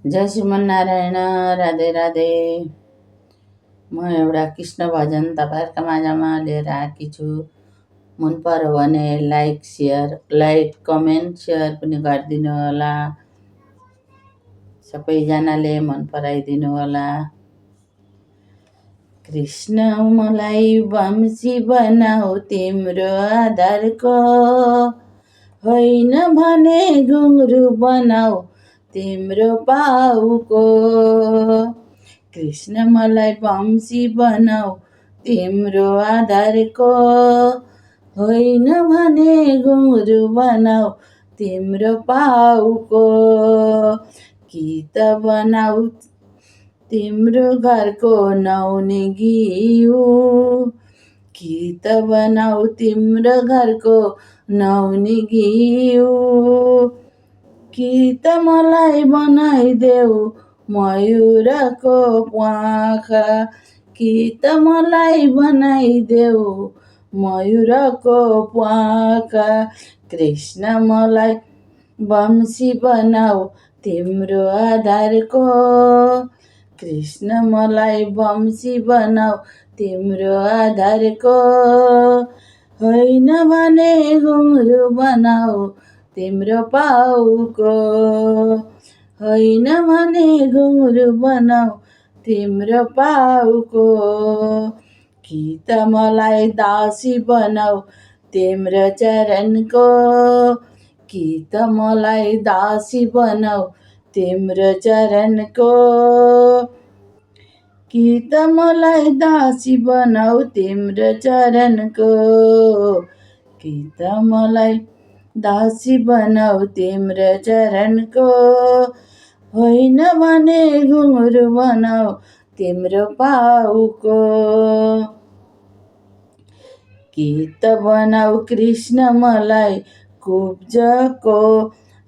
जय श्रीमन्नारायण। राधे राधे। म एउटा कृष्ण भजन तपाईँहरूका माझमा लिएर आएकी छु। मन पर्यो भने लाइक कमेन्ट सेयर पनि गरिदिनु होला। सबैजनाले मन पराइदिनु होला। कृष्ण मलाई वंशी बनाऊ तिम्रो आधारको, होइन भने घुङ्रू बनाऊ तिम्रो पाउको। कृष्ण मलाई वंशी बनाऊ तिम्रो आधारको, होइन भने घुङ्रू बनाऊ तिम्रो पाउको। कि त बनाऊ तिम्रो घरको नुहाउने घिउ, कि त बनाऊ तिम्रो घरको नुहाउने घिउ। कि त मलाई बनाइदेऊ मयूरको प्वाखा, कि त मलाई बनाइदेऊ मयूरको प्वाखा। कृष्ण मलाई वंशी बनाऊ तिम्रो आधारको, कृष्ण मलाई वंशी बनाऊ तिम्रो आधारको, होइन भने घुङ्रू बनाऊ तिम्रो पाउको, होइन भने घुङ्रू बनाऊ तिम्रो पाउको। कि त मलाई दासी बनाऊ तिम्रो चरणको, कि त मलाई दासी बनाऊ तिम्रो चरणको। कि त मलाई दासी बनाऊ तिम्रो चरणको, कि त मलाई दासी बनाऊ तिम्रो चरणको, होइन भने घुङ्रू बनाऊ तिम्रो पाउको। कि त बनाऊ कृष्ण मलाई कुब्जको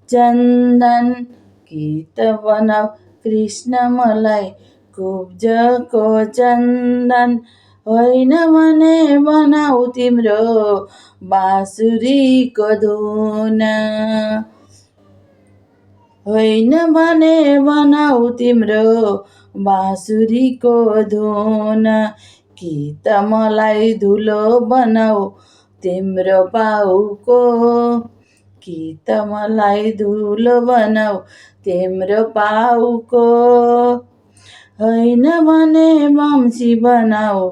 चन्दन, कि त बनाऊ कृष्ण मलाई कुब्जको चन्दन, होइन भने बनाऊ तिम्रो बाँसुरीको धुन, होइन भने बनाऊ तिम्रो बाँसुरीको धुन। कि त मलाई धुलो बनाऊ तिम्रो पाउको, कि त मलाई धुलो बनाऊ तिम्रो पाउको, होइन भने वंशी बनाऊ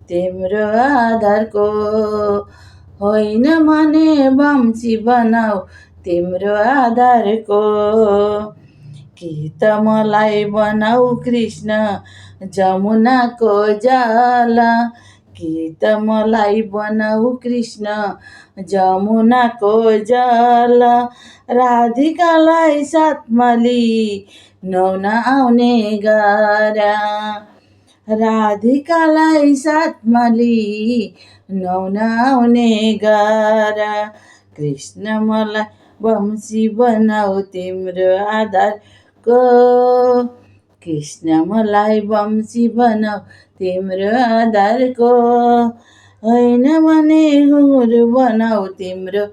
तिम्रो आधारको, होइन भने वंशी बनाऊ तिम्रो आधारको। कि त मलाई बनाऊ कृष्ण जमुनाको जल, कि त मलाई बनाऊ कृष्ण जमुनाको जल। राधिकालाई साथमा लिई नुहाउन आउने गर, राधिकालाई साथमा लिई नुहाउन आउने गर। कृष्ण मलाई वंशी बनाऊ तिम्रो आधारको, कृष्ण मलाई वंशी बनाऊ तिम्रो आधारको, होइन भने घुङ्रू बनाऊ तिम्रो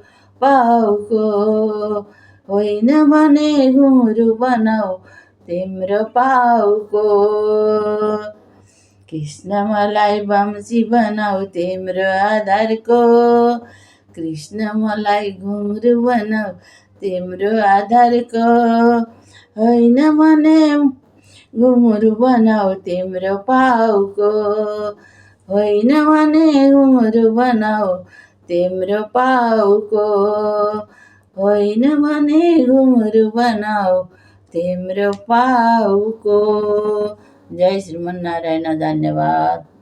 पाउको, होइन भने घुङ्रू बनाऊ तिम्रो पाउको। कृष्ण मलाई वंशी बनाऊ तिम्रो आधारको, कृष्ण मलाई घुङ्रू बनाऊ तिम्रो आधारको, होइन भने घुङ्रू बनाऊ तिम्रो पाउको, होइन भने घुङ्रू बनाऊ तिम्रो पाउको, होइन भने घुङ्रू बनाऊ तिम्रो पाउको। जय श्रीमन्नारायण। धन्यवाद।